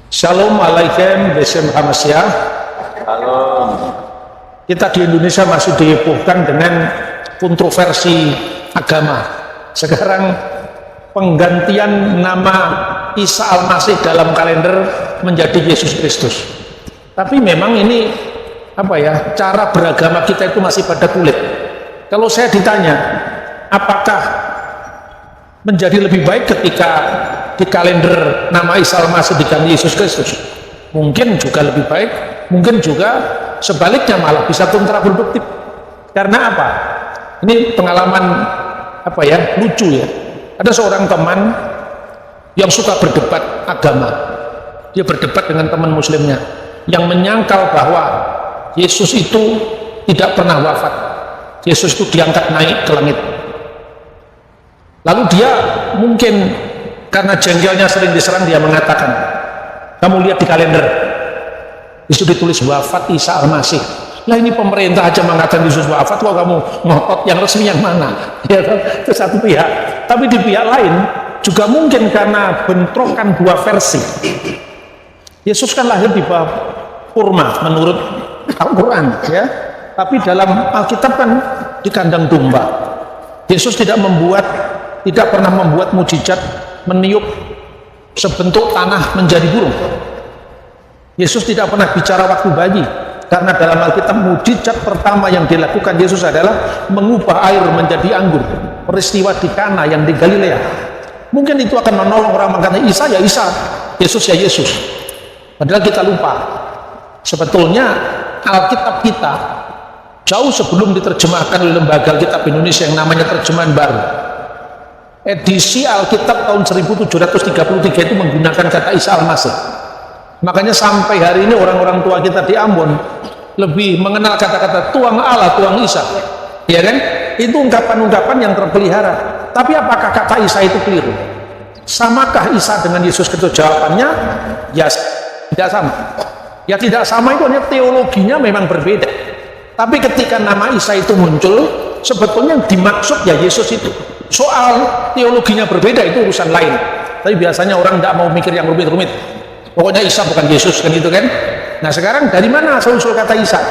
Shalom alaikum Besem Hamasya. Shalom. Kita di Indonesia masih dihebohkan dengan kontroversi agama. Sekarang penggantian nama Isa Al-Masih dalam kalender menjadi Yesus Kristus. Tapi memang ini cara beragama kita itu masih pada kulit. Kalau saya ditanya, apakah menjadi lebih baik ketika di kalender nama Isa Al-Masih diganti Yesus Kristus? Mungkin juga lebih baik, mungkin juga sebaliknya malah bisa kontraproduktif. Karena apa? Ini pengalaman lucu ya. Ada seorang teman yang suka berdebat agama. Dia berdebat dengan teman muslimnya yang menyangkal bahwa Yesus itu tidak pernah wafat. Yesus itu diangkat naik ke langit. Lalu dia mungkin karena jengkelnya sering diserang, dia mengatakan, kamu lihat di kalender itu ditulis wafat Isa Al-Masih. Lah ini pemerintah aja mengatakan Yesus wafat, kok kamu ngotot yang resmi yang mana? Ya, itu satu pihak. Tapi di pihak lain juga mungkin karena bentrokan dua versi. Yesus kan lahir di bawah kurma menurut Al-Quran, ya. Tapi dalam Alkitab kan di kandang domba. Yesus tidak pernah membuat mujizat meniup sebentuk tanah menjadi burung. Yesus tidak pernah bicara waktu bayi, karena dalam Alkitab mujizat pertama yang dilakukan Yesus adalah mengubah air menjadi anggur. Peristiwa di Kana yang di Galilea. Mungkin itu akan menolong orang mengatakan Isa ya Isa, Yesus ya Yesus. Padahal kita lupa, sebetulnya Alkitab kita jauh sebelum diterjemahkan oleh lembaga Alkitab Indonesia yang namanya Terjemahan Baru, edisi Alkitab tahun 1733 itu menggunakan kata Isa Al-Masih. Makanya sampai hari ini orang-orang tua kita di Ambon lebih mengenal kata-kata tuang Allah, tuang Isa, ya kan? Itu ungkapan-ungkapan yang terpelihara. Tapi apakah kata Isa itu keliru? Samakah Isa dengan Yesus Kristus? Jawabannya ya tidak sama. Ya tidak sama itu hanya teologinya memang berbeda. Tapi ketika nama Isa itu muncul, sebetulnya yang dimaksud ya Yesus itu. Soal teologinya berbeda itu urusan lain. Tapi biasanya orang tidak mau mikir yang rumit-rumit. Pokoknya Isa bukan Yesus, kan gitu kan. Nah sekarang dari mana asal-usul kata Isa?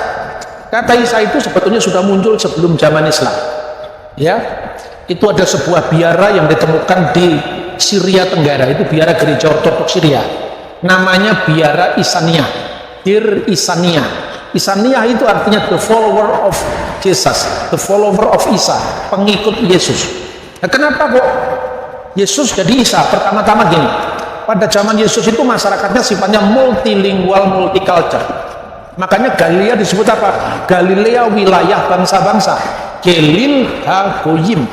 Kata Isa itu sebetulnya sudah muncul sebelum zaman Islam. Ya, itu ada sebuah biara yang ditemukan di Syria Tenggara. Itu biara gereja ortodoks Syria. Namanya biara Isania, Dir Isania. Isania itu artinya the follower of Jesus, the follower of Isa, pengikut Yesus. Nah, kenapa kok Yesus jadi Isa? Pertama-tama gini, pada zaman Yesus itu masyarakatnya sifatnya multilingual, multicultural. Makanya Galilea disebut apa? Galilea wilayah bangsa-bangsa, Gelil Hagoyim.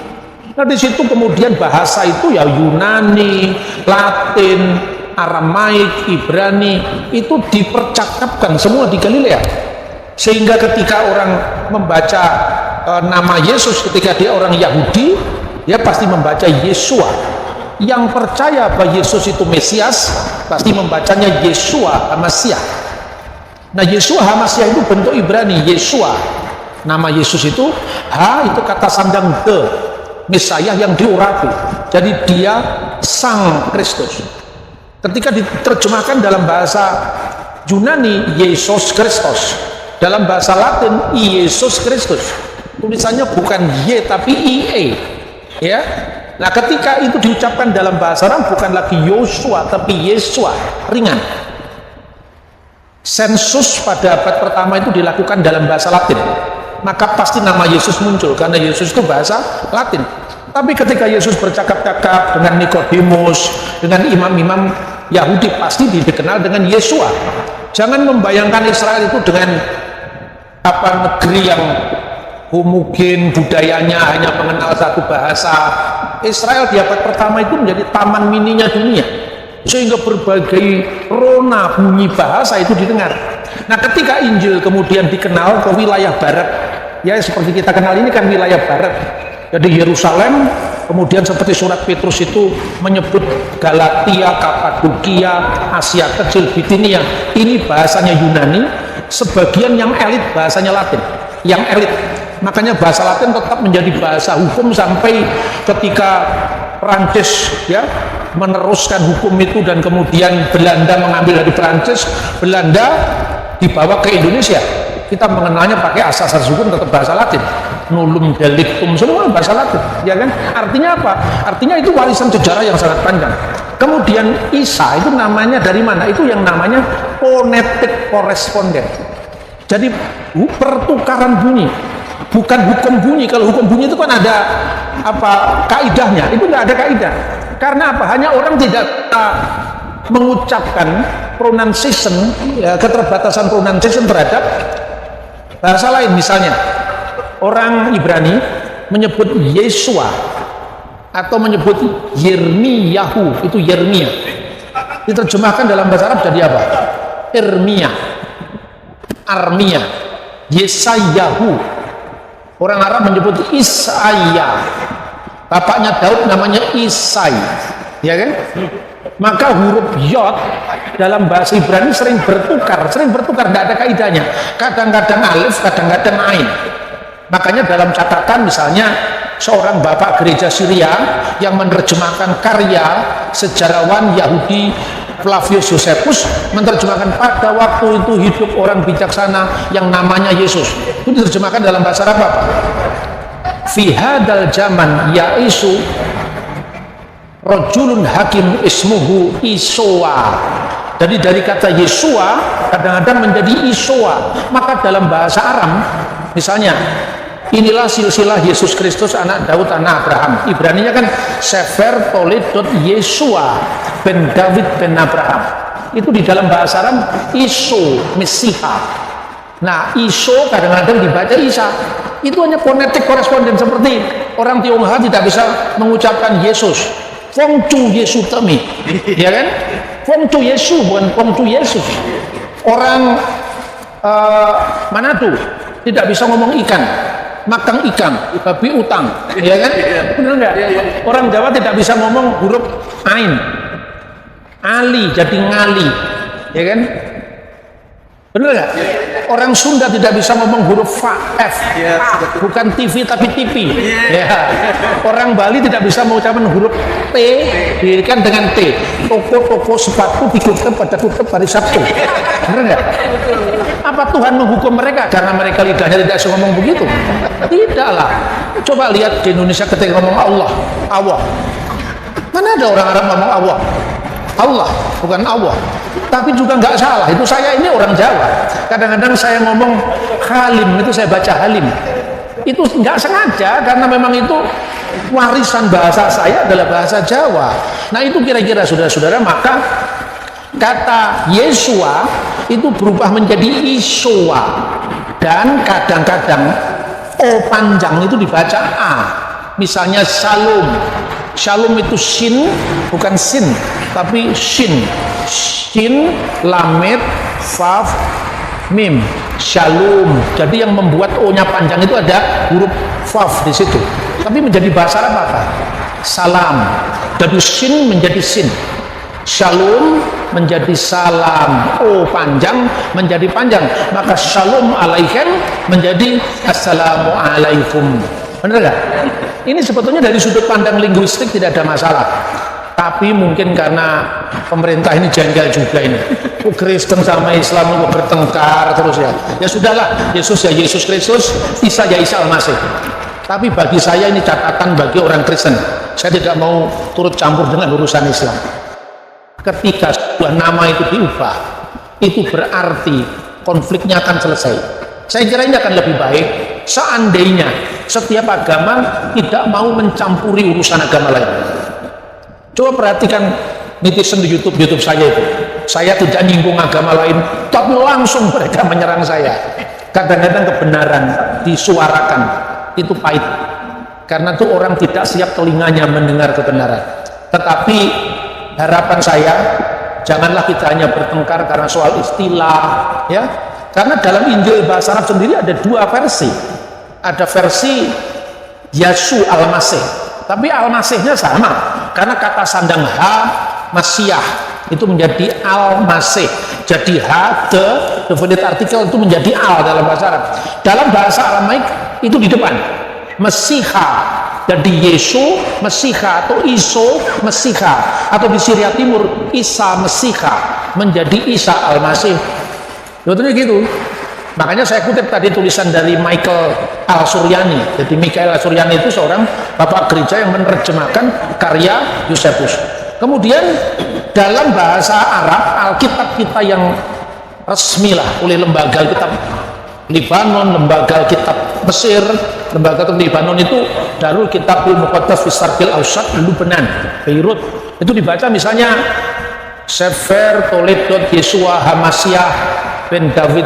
Nah di situ kemudian bahasa itu ya Yunani, Latin, Aramaik, Ibrani itu dipercakapkan semua di Galilea. Sehingga ketika orang membaca nama Yesus, ketika dia orang Yahudi, dia pasti membaca Yesua. Yang percaya bahwa Yesus itu Mesias pasti membacanya Yesua Hamasyah. Nah Yesua Hamasyah itu bentuk Ibrani Yesua. Nama Yesus itu itu kata sandang the Mesias yang diurapi. Jadi dia Sang Kristus. Ketika diterjemahkan dalam bahasa Yunani Yesus Kristus, dalam bahasa Latin Yesus Kristus, tulisannya bukan Y tapi IE, ya. Nah ketika itu diucapkan dalam bahasa Arab bukan lagi Yosua tapi Yesua, ringan. Sensus pada abad pertama itu dilakukan dalam bahasa Latin, maka pasti nama Yesus muncul karena Yesus itu bahasa Latin. Tapi ketika Yesus bercakap-cakap dengan Nikodemus, dengan imam-imam Yahudi, pasti dikenal dengan Yesua. Jangan membayangkan Israel itu dengan negeri yang homogen, budayanya hanya mengenal satu bahasa. Israel di abad pertama itu menjadi taman mininya dunia, sehingga berbagai rona bunyi bahasa itu didengar. Nah ketika Injil kemudian dikenal ke wilayah barat, ya seperti kita kenal ini kan wilayah barat, jadi Yerusalem, kemudian seperti surat Petrus itu menyebut Galatia, Kapadokia, Asia Kecil, Bitinia, ini bahasanya Yunani. Sebagian yang elit bahasanya Latin, yang elit. Makanya bahasa Latin tetap menjadi bahasa hukum sampai ketika Perancis ya meneruskan hukum itu dan kemudian Belanda mengambil dari Perancis, Belanda dibawa ke Indonesia. Kita mengenalnya pakai asas-asas hukum tetap bahasa Latin, nullum delictum, semua bahasa Latin, ya kan? Artinya apa? Artinya itu warisan sejarah yang sangat panjang. Kemudian Isa itu namanya dari mana? Itu yang namanya phonetic correspondent. Jadi pertukaran bunyi, bukan hukum bunyi. Kalau hukum bunyi itu kan ada apa kaidahnya, itu nggak ada kaidah. Karena apa? Hanya orang tidak mengucapkan pronunciation, ya, keterbatasan pronunciation terhadap bahasa lain. Misalnya orang Ibrani menyebut Yesua atau menyebut Yirmiyahu, itu Yermia, diterjemahkan dalam bahasa Arab jadi apa? Irmia, Armia, Yesayahu. Orang Arab menyebut Isaya, bapaknya Daud namanya Isai, ya kan? Maka huruf Yod dalam bahasa Ibrani sering bertukar, tidak ada kaidahnya. Kadang-kadang alif, kadang-kadang ain. Makanya dalam catatan misalnya seorang bapak gereja Syria yang menerjemahkan karya sejarawan Yahudi Flavius Josephus, menerjemahkan pada waktu itu hidup orang bijaksana yang namanya Yesus. Itu diterjemahkan dalam bahasa Arab apa? Fi hadal zaman yaisu rajulun hakim ismuhu Isoa. Jadi dari kata Yesua kadang-kadang menjadi Isoa. Maka dalam bahasa Aram misalnya inilah silsilah Yesus Kristus anak Daud anak Abraham. Ibraninya kan Sefer Toledot Yesua ben David ben Abraham. Itu di dalam bahasa Aram Iso Mesiha. Nah Iso kadang-kadang dibaca Isa. Itu hanya phonetic correspondent, seperti orang Tionghoa tidak bisa mengucapkan Yesus. Fongcu Yesu Temi, ya kan? Fongcu Yesu bukan Fongcu Yesus. Orang Manado tidak bisa ngomong ikan, makan ikan, babi utang, ya kan? Benar nggak? Orang Jawa tidak bisa ngomong huruf ain, ali jadi ngali, ya kan? Benar nggak? Orang Sunda tidak bisa ngomong huruf F, bukan TV tapi TV. Ya. Orang Bali tidak bisa mengucapkan huruf T, didirikan dengan T. Toko-toko sepatu ditutup pada tutup hari Sabtu. Benar nggak? Apa Tuhan menghukum mereka karena mereka lidahnya tidak bisa ngomong begitu? Tidaklah. Coba lihat di Indonesia ketika ngomong Allah, Allah. Mana ada orang Arab ngomong Allah? Allah, bukan Allah. Tapi juga nggak salah, itu saya ini orang Jawa. Kadang-kadang saya ngomong Halim, itu saya baca Halim. Itu nggak sengaja, karena memang itu warisan bahasa saya adalah bahasa Jawa. Nah itu kira-kira saudara-saudara, maka kata Yesua itu berubah menjadi Isoa. Dan kadang-kadang O panjang itu dibaca A. Misalnya Shalom. Shalom itu shin, bukan sin, tapi shin. Shin, lamet, vav, mim. Shalom. Jadi yang membuat O-nya panjang itu ada huruf vav di situ. Tapi menjadi bahasa Arab apa? Salam. Jadi shin menjadi sin. Shalom menjadi salam. O panjang menjadi panjang. Maka shalom alaikum menjadi assalamualaikum. Benar nggak? Ini sebetulnya dari sudut pandang linguistik tidak ada masalah. Tapi mungkin karena pemerintah ini jengkel juga ini. Kristen sama Islam kok bertengkar terus ya. Ya sudahlah, Yesus ya Yesus Kristus, Isa ya Isa Al-Masih. Tapi bagi saya ini catatan bagi orang Kristen. Saya tidak mau turut campur dengan urusan Islam. Ketika sebuah nama itu diubah, itu berarti konfliknya akan selesai. Saya kira ini akan lebih baik seandainya setiap agama tidak mau mencampuri urusan agama lain. Coba perhatikan netizen di YouTube saya itu. Saya tidak nyinggung agama lain, tapi langsung mereka menyerang saya. Kadang-kadang kebenaran disuarakan itu pahit, karena itu orang tidak siap telinganya mendengar kebenaran. Tetapi harapan saya, janganlah kita hanya bertengkar karena soal istilah, ya. Karena dalam Injil bahasa Arab sendiri ada dua versi. Ada versi Yesus Al-Masih, tapi Al-Masihnya sama, karena kata sandang H Masiah itu menjadi Al-Masih. Jadi H definite artikel itu menjadi Al dalam bahasa Arab. Dalam bahasa Aramaik itu di depan, Mesiha Jadi Yesu Mesiha atau Iso Mesiha, atau di Syria Timur Isa Mesiha menjadi Isa Al-Masih. Betulnya gitu. Makanya saya kutip tadi tulisan dari Michael Al-Suryani. Jadi Michael Al-Suryani itu seorang bapak gereja yang menerjemahkan karya Yosefus. Kemudian dalam bahasa Arab, Alkitab kita yang resmi lah oleh lembaga Alkitab Libanon, lembaga Alkitab Mesir, lembaga Alkitab Libanon itu Darul Kitabul Muqaddas fi Syarqil Awsat, Lebanon, Beirut. Itu dibaca misalnya Sefer Toledot Yesua Hamasiah ben David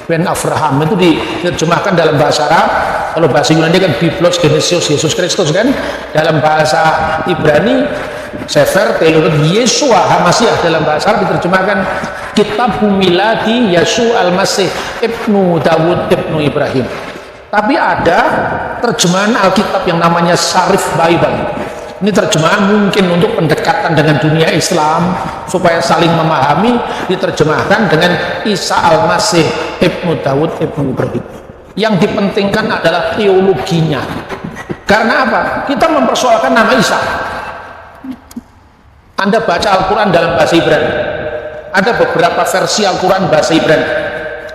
ben Abraham, itu diterjemahkan dalam bahasa Arab. Kalau bahasa Yunani kan Biblos Genesios Yesus Kristus kan. Dalam bahasa Ibrani Sefer Toledot Yesua Hamasiah, dalam bahasa Arab diterjemahkan Kitab Miladi Yesu Al-Masih Ibnu Dawud Ibnu Ibrahim. Tapi ada terjemahan Alkitab yang namanya Sharif Bible. Ini terjemahan mungkin untuk pendekatan dengan dunia Islam supaya saling memahami, diterjemahkan dengan Isa Al-Masih Ibnu Dawud Ibnu Ibrahim. Yang dipentingkan adalah teologinya. Karena apa? Kita mempersoalkan nama Isa. Anda baca Al-Quran dalam bahasa Ibrani, ada beberapa versi Al-Quran bahasa Ibrani.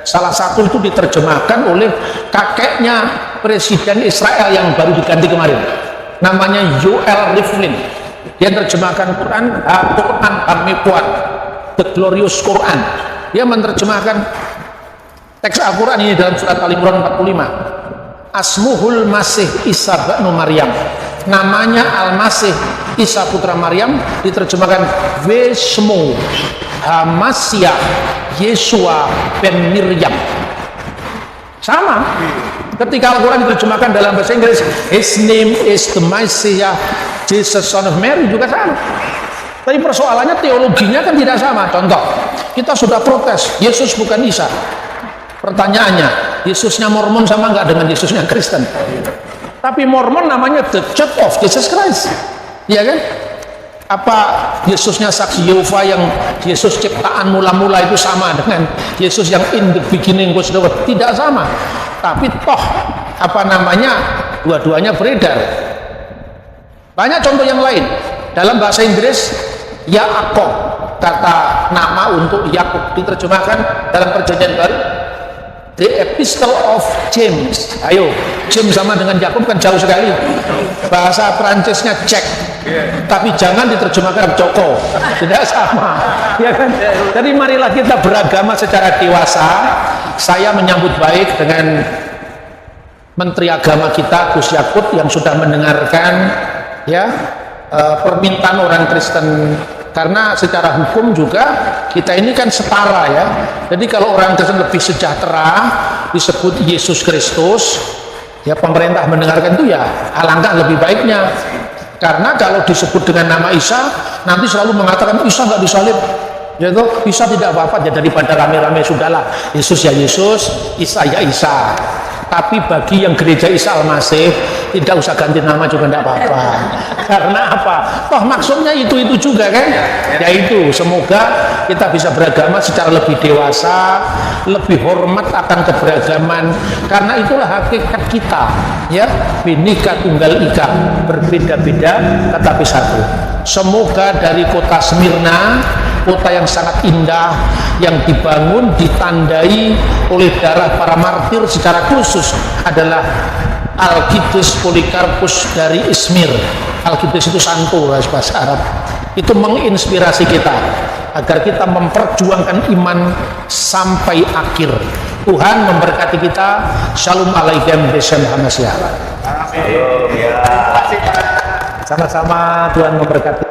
Salah satu itu diterjemahkan oleh kakeknya Presiden Israel yang baru diganti kemarin, namanya Yoel Rivlin. Dia terjemahkan Quran, Quran Hamikuat, The Glorious Quran. Dia menerjemahkan teks Al-Quran ini dalam surat Al-Imran 45. Asmuhul Masih Isa Ba'nu Maryam, namanya Al-Masih Isa putra Maryam, diterjemahkan Vesmo Hamasiah Yesua ben Miriam. Sama. Ketika Al-Quran diterjemahkan dalam bahasa Inggris, His name is the Messiah, Jesus son of Mary, juga sama. Tapi persoalannya teologinya kan tidak sama. Contoh, kita sudah protes, Yesus bukan Isa. Pertanyaannya, Yesusnya Mormon sama nggak dengan Yesusnya Kristen? Tapi Mormon namanya The Church of Jesus Christ, ya kan? Apa Yesusnya saksi Yehova yang Yesus ciptaan mula-mula itu sama dengan Yesus yang in the beginning was the word? Tidak sama. Tapi toh dua-duanya beredar. Banyak contoh yang lain dalam bahasa Inggris. Yaakov, kata nama untuk Yakub, diterjemahkan dalam Perjanjian Baru The Epistle of James. Ayo, James sama dengan Yakub kan jauh sekali. Bahasa Perancisnya Jack, tapi jangan diterjemahkan Joko, tidak sama, ya kan? Jadi marilah kita beragama secara dewasa. Saya menyambut baik dengan Menteri Agama kita Gus Yakut yang sudah mendengarkan ya permintaan orang Kristen, karena secara hukum juga kita ini kan setara ya. Jadi kalau orang Kristen lebih sejahtera disebut Yesus Kristus, ya pemerintah mendengarkan itu ya alangkah lebih baiknya. Karena kalau disebut dengan nama Isa, nanti selalu mengatakan Isa nggak disalib, yaitu Isa tidak apa-apa, ya daripada rame-rame sudahlah Yesus ya Yesus, Isa ya Isa. Tapi bagi yang gereja Isa Al-Masih, tidak usah ganti nama juga tidak apa-apa. Karena apa? Toh maksudnya itu juga kan? Yaitu semoga kita bisa beragama secara lebih dewasa, lebih hormat akan keberagaman. Karena itulah hakikat kita, ya. Binika tunggal ika, berbeda-beda tetapi satu. Semoga dari kota Smyrna, kota yang sangat indah, yang dibangun ditandai oleh darah para martir, secara khusus adalah Alkidus Polikarpus dari Izmir. Alkidus itu santo bahasa Arab. Itu menginspirasi kita agar kita memperjuangkan iman sampai akhir. Tuhan memberkati kita. Shalom alaikum Besem Hamasiah. Sama-sama, Tuhan memberkati.